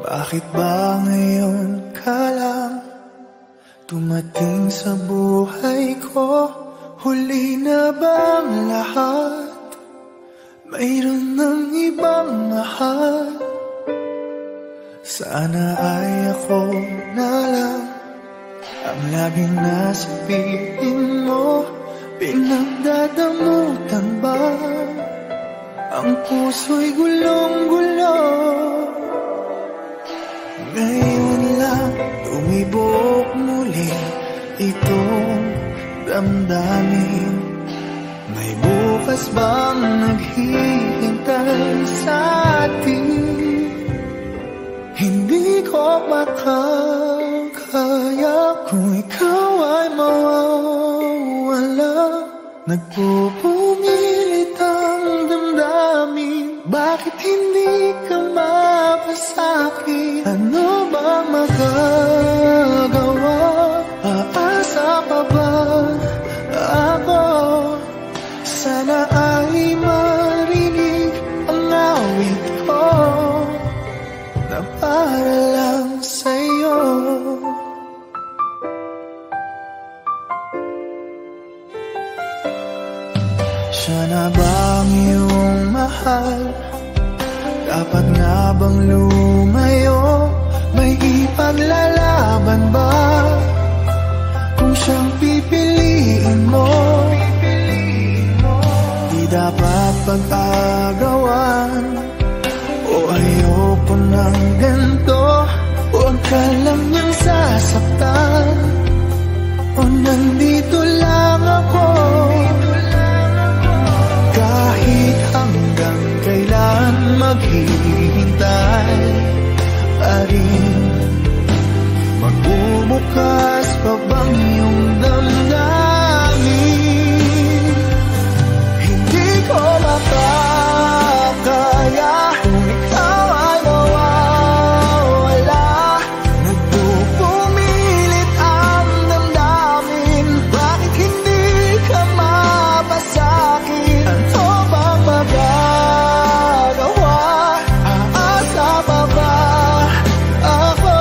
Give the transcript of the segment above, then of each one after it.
Bakit ba ngayon ka lang dumating sa buhay ko? Huli na bang lahat? Mayroon ng ibang mahal? Sana ay ako na lang ang laging nasa piling mo. Pinagdadamutan ba ang puso'y gulong-gulo? Ngayon lang tumibok muli itong damdamin. May bukas bang naghihintay sa atin? Hindi ko makakaya kung ikaw ay mawawala. Nagpupumilit ang damdamin. Bakit hindi ka mapasakit? Ano bang magagawa? Aasa pa ba ako? Sana ay marinig ang awit ko na para lang sa'yo. Siya na ba ang iyong mahal? Dapat nga bang lumayo? May ipaglalaban ba? Kung siyang pipiliin mo, di dapat pag-agawan. O ayoko ng ganito, huwag ka lang niyang sasaktan. O nandito lang ako, kahit hanggang kailan maghihintay pa rin. Magbubukas pa bang iyong damdamin? Hindi ko makakaya kung ikaw ay mawawala. Nagpupumilit ang damdamin. Bakit hindi ka mapasakit? Ano bang magagawa? Aasa pa ba ako?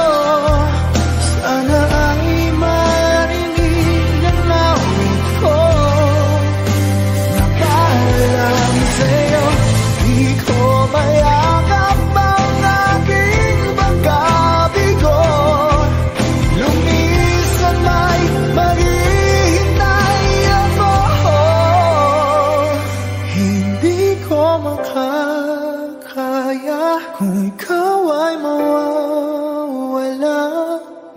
Sana ay marinig ang awit ko na para lang sa'yo. Di ko mayakap ang aking pagkabigo. Lumisan may maghihintay ako. Hindi ko makakaya kung ikaw ay mawawala.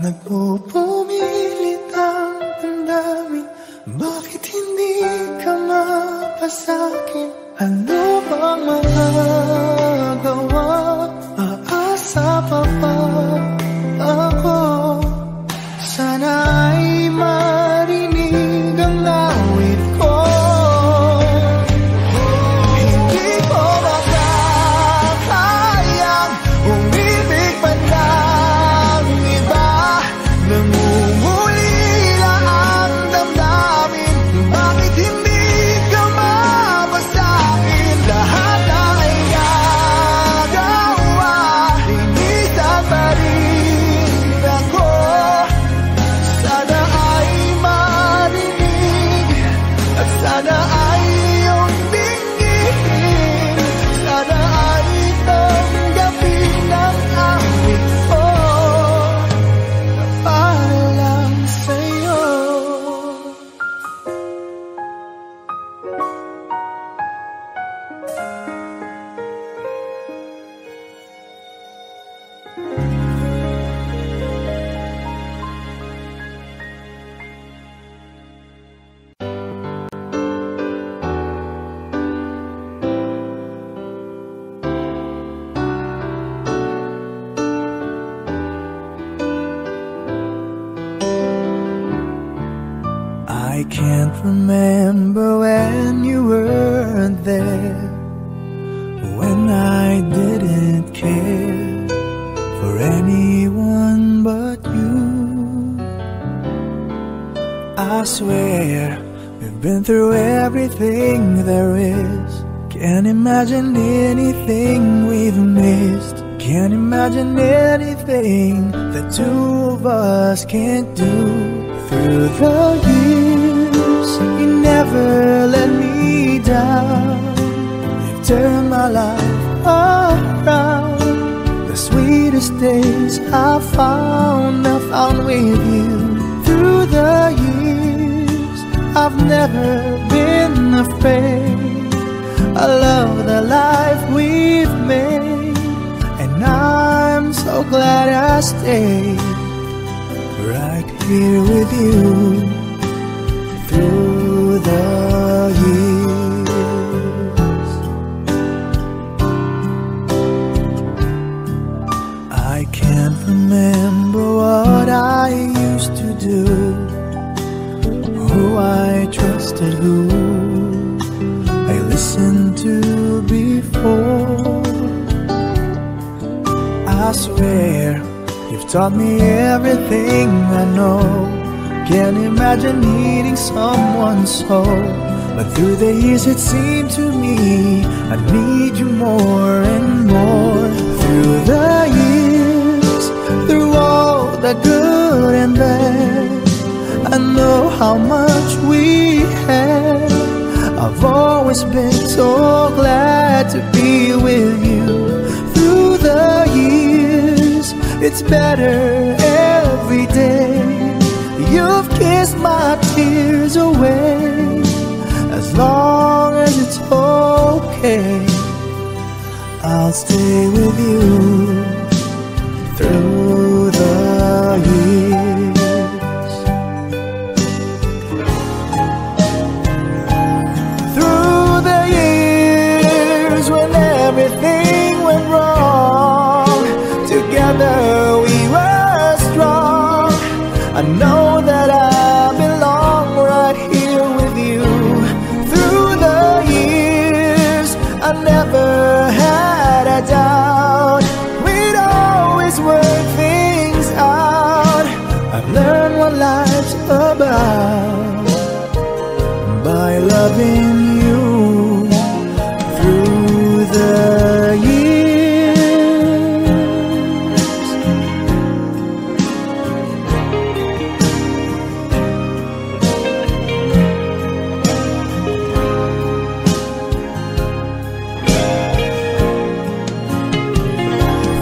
Nagpupumilit ang damdamin. Bakit hindi ka mapasakin? Ano bang magagawa? Aasa pa ba ako? Sana ay marinig ang awit ko. Hindi ko makakayang umibig pa ng iba. Nangungulila ang damdamin. Bakit hindi ka mapasakin? Lahat ay gagawa. Linisan pa rin ako. Sana ay marinig at sana ay iyong tingin. Sana ay tanggapin ang awit ko na para lang sa'yo. I can't remember when you weren't there, when I didn't care for anyone but you. I swear we've been through everything there is. Can't imagine anything we've missed. Can't imagine anything the two of us can't do. Through the years, you never let me down. You've turned my life around. The sweetest days I found with you. Through the years, I've never been afraid. I love the life we've made, and I'm so glad I stayed right here with you through the years. I can't remember what I used to do, who I trusted, who I listened to before. I swear you've taught me everything I know. Can't imagine needing someone so. But through the years it seemed to me I need you more and more. Through the years, through all the good and bad, I know how much we had. I've always been so glad to be with you. Through the years, it's better every day. You've kissed my tears away. As long as it's okay, I'll stay with you through the years. Through the years when everything went wrong, together we were strong. I know that I belong right here with you. Through the years, I never had a doubt. We'd always work things out. I've learned what life's about by loving you through the years.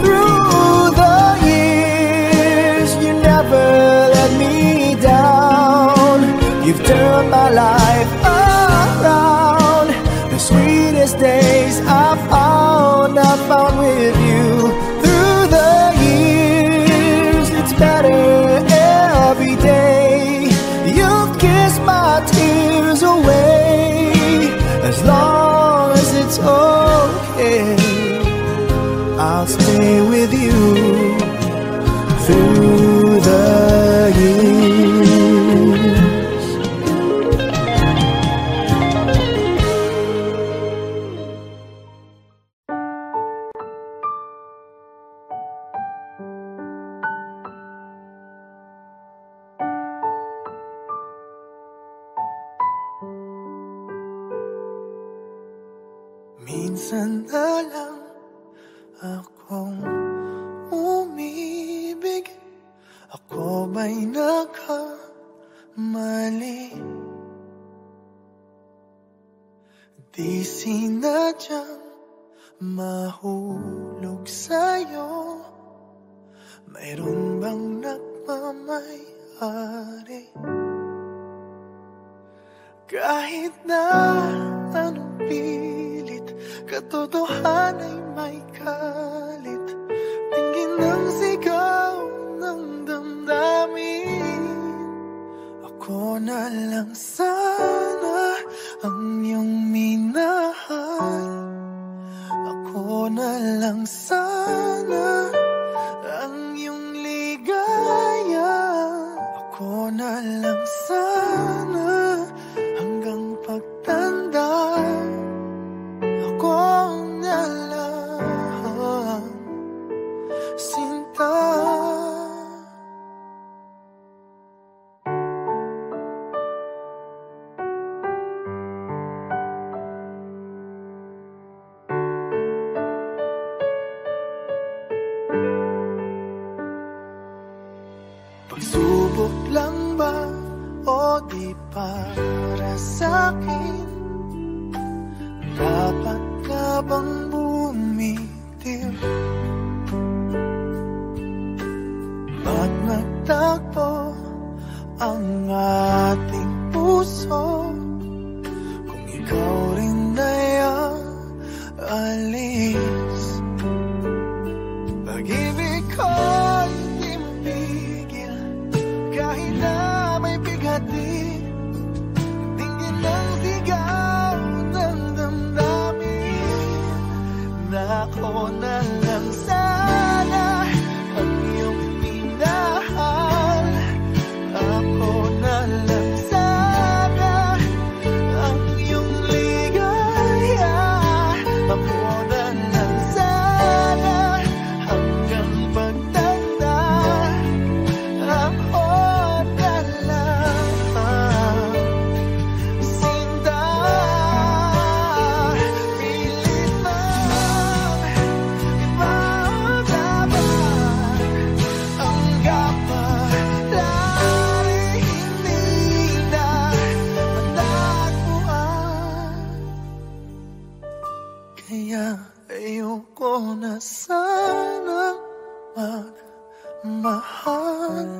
Through the years, you never let me down. You've turned my life around. The sweetest days I found with you. Through the years, it's better every day. You've kissed my tears away. As long as it's okay, I'll stay with you through the years. Minsan na lang akong umibig. Ako ba'y nakamali? Di sinadyang mahulog sa'yo. Mayroon bang nagmamay-ari? Kahit na anong pilit, katotohanan ay may kalit. Tingin ng sigaw ng damdamin. Ako na lang sana ang iyong minahal. Ako na lang sana ang iyong ligaya. Ako na lang sana hanggang pagtanda. Ako na lang. kita. Pagsubok lang ba o di para sa'kin? Dapat ka bang bumitiw at nagtagpo ang ating puso? Kung ikaw rin ay ang alis, pag-ibig ko'y di mapigil kahit na may bigati. Tingin ang sigaw ng damdamin na ako na lang sana ang iyong minahal. Ako na lang sana ang iyong ligaya. Ako na lang sana hanggang pagtanda. Ako na lang sinta. Pilit mang ipaglabas ang kapalaran, hindi na matagpuan. Kaya ayoko na sanang magmahal.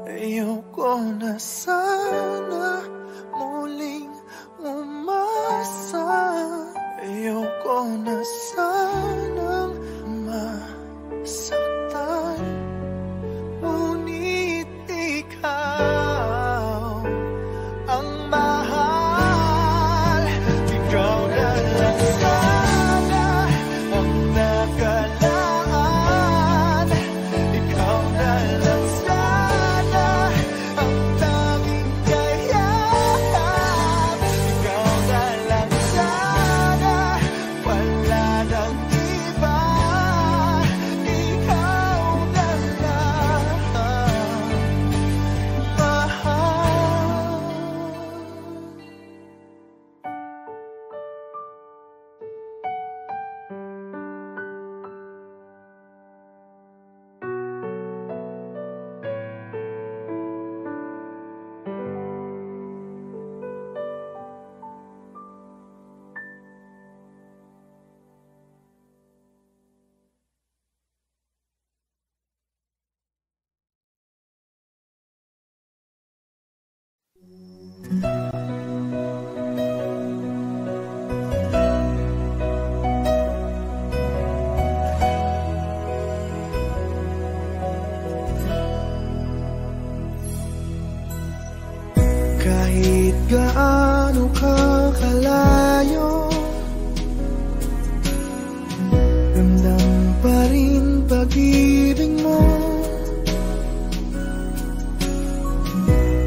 Ayoko na sana muling umasa. Ayoko na sanang masaktan. Ngunit ikaw ang mahal. Ikaw na lang sana ang nakalaan. Ikaw na lang sana ang tanging kayahan. Ikaw na lang sana, wala nang iba. Ikaw na lang mahal. Kahit gaano ka kalayo, ramdam pa rin pag-ibig mo.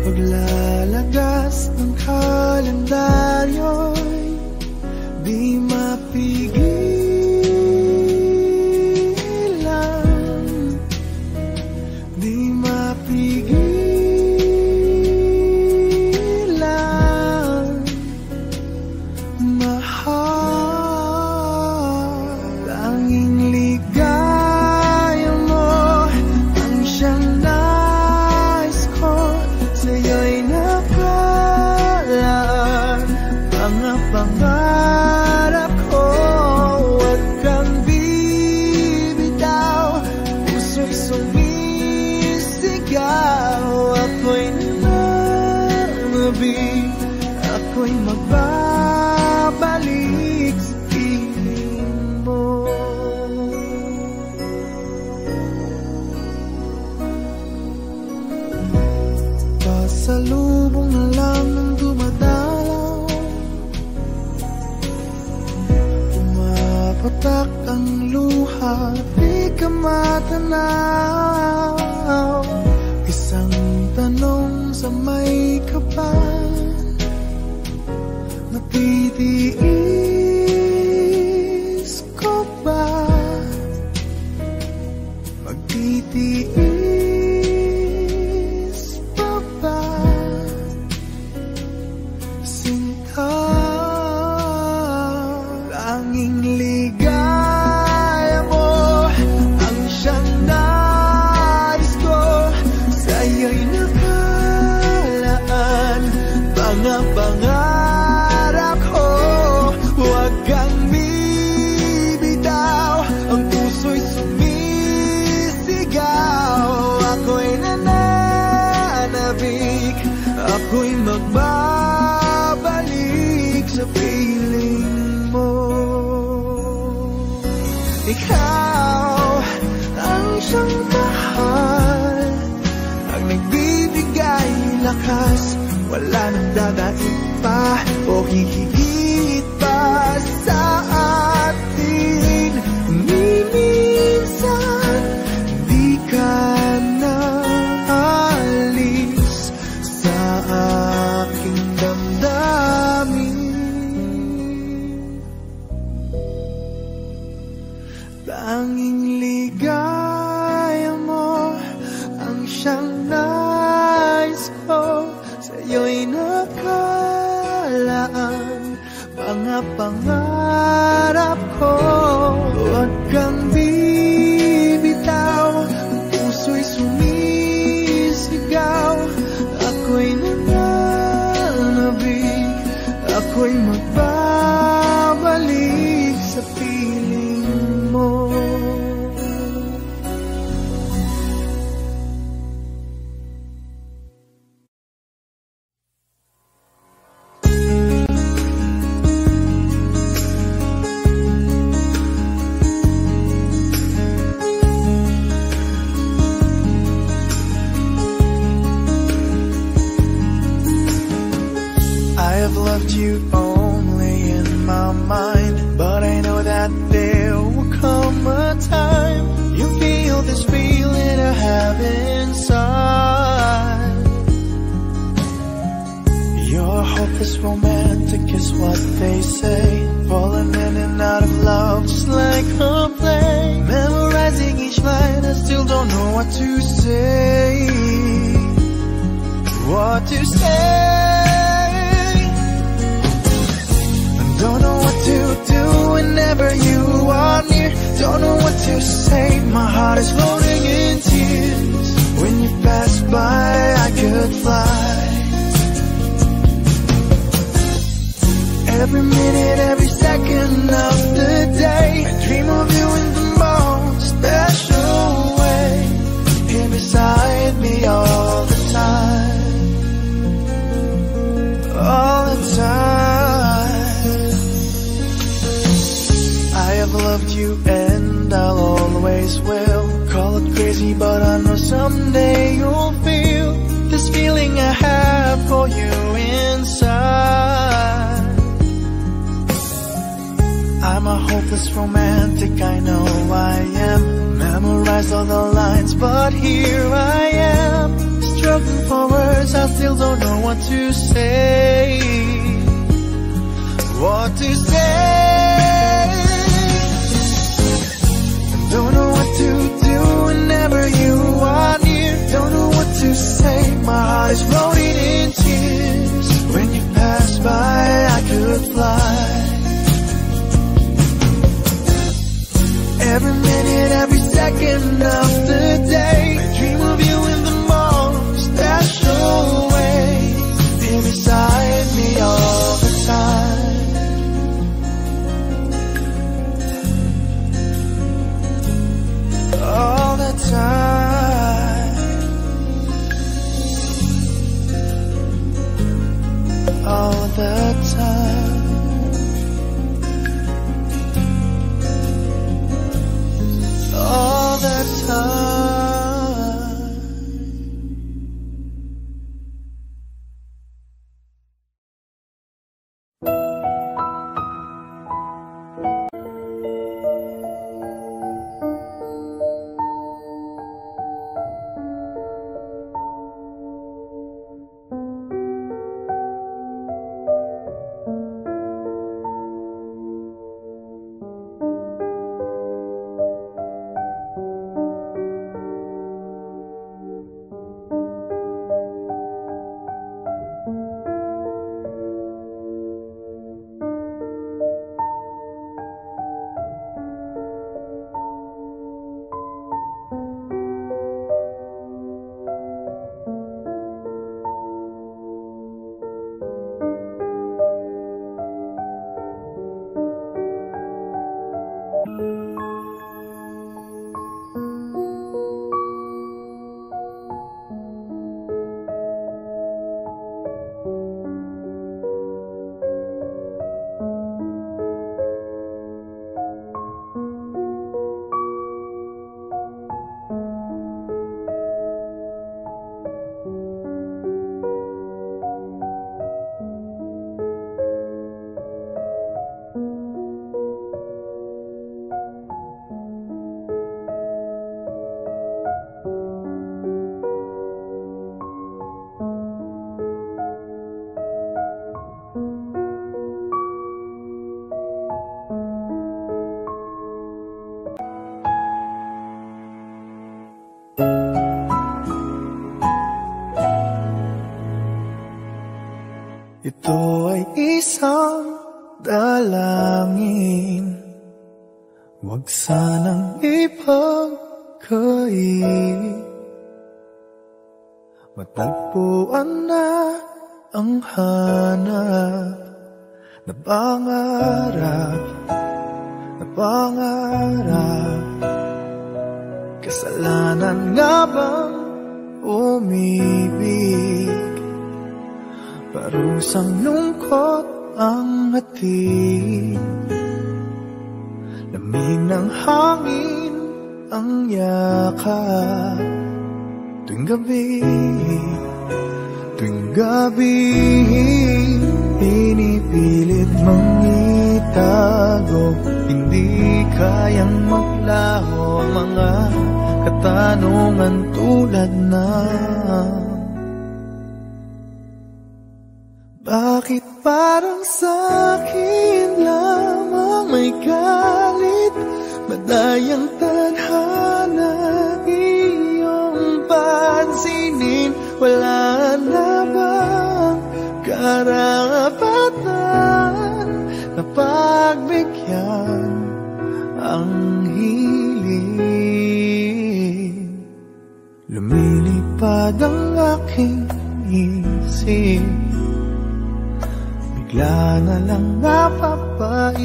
Paglalagas ng kalendaryo'y di mapigilan, di mapigilan. Pangarap ko, huwag kang bibitaw. Puso'y sumisigaw. Ako'y nananabig, ako'y magbabalik sa piling mo. Pasalubong na lang ng dumadalaw, patak ang luha, di ka matanaw. Isang tanong sa may kapal, matitiis ko ba titiis pa ba? Sinta, tanging ligaya mo ang siyang nais ko. Sa'yo'y nakalaan mga pangarap ko. Huwag kang bibitaw, ang puso'y sumisigaw. Ako'y nananabik, ako'y magbabalik sa piling mo. Ikaw ang siyang mahal, ang nagbibigay lakas. Wala nang dadaig pa o hihigit pa sa atin. Minsan di ka na alis sa aking damdamin. Tanging ligaya mo ang siyang nais ko. Sa'yo'y nakalaan mga pangarap ko. Huwag kang bibitaw, ang puso'y sumisigaw. Ako'y nananabik, ako'y magbabalik sa piling mo. I've loved you only in my mind, but I know that there will come a time you feel this feeling I have inside. You're hopeless romantic is what they say, falling in and out of love just like a play. Memorizing each line, I still don't know what to say. What to say? Don't know what to do whenever you are near. Don't know what to say, my heart is floating in tears. When you pass by, I could fly. Every minute, every second of the day, I dream of you in the most special way. Here beside me all the time. All the time. I have loved you and I'll always will. Call it crazy, but I know someday you'll feel this feeling I have for you inside. I'm a hopeless romantic, I know I am. Memorized all the lines, but here I am, struggling for words, I still don't know what to say. What to say? Don't know what to do whenever you are near. Don't know what to say, my heart is floating in tears. When you pass by, I could fly. Every minute, every second of the day, I dream of you in the most special way. Here beside me all the time. ito ay isang dalangin. Huwag sanang ipagkait, matagpuan na ang hanap na pangarap, na pangarap. Kasalanan nga bang umibig? Parusang lungkot ang hatid, lamig ng hangin ang yakap. Tuwing gabi, tuwing gabi, pinipilit mang itago. Hindi kayang maglaho ang mga katanungan tulad na: bakit parang sa'kin lamang may galit? Madayang tadhana iyong pansinin. Wala na bang karapatan na pagbigyan ang hiling? Lumilipad ang aking isip, bigla na lang napapailing.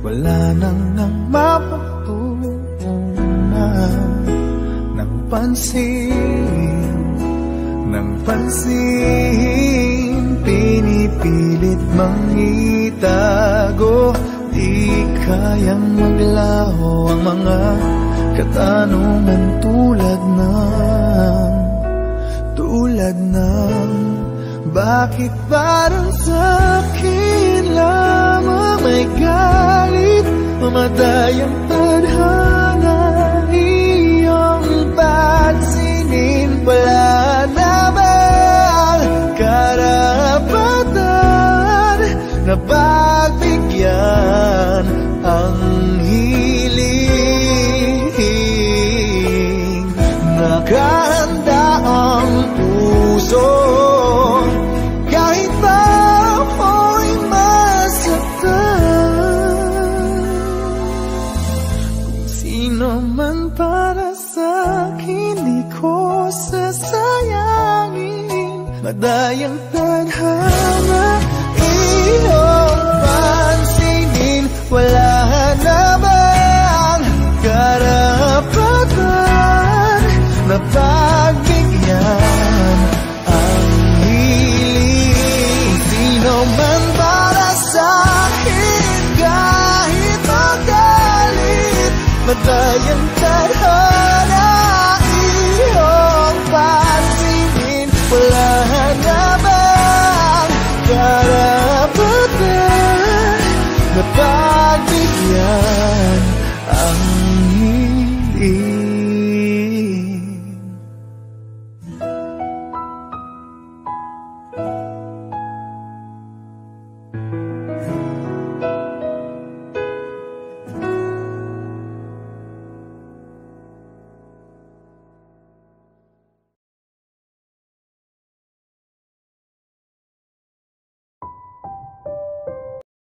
Wala nang mapagtuunan ng pansin, ng pansin. Pinipilit mang itago, di kayang maglaho ang mga katanungan tulad ng bakit parang sa'kin lamang may galit? Mamadayang tadhana iyong pansinin. Wala na bang karapatan na pagbigyan ang hiling? Nakahanda ang puso kahit pa ako'y masaktan. Kung sino man para sa'kin, di ko sasayangin. Madayang tadhana iyong pansinin. Wala na bang karapatan na pagbigyan ang hiling? Sino man para sa'kin kahit magalit, madayang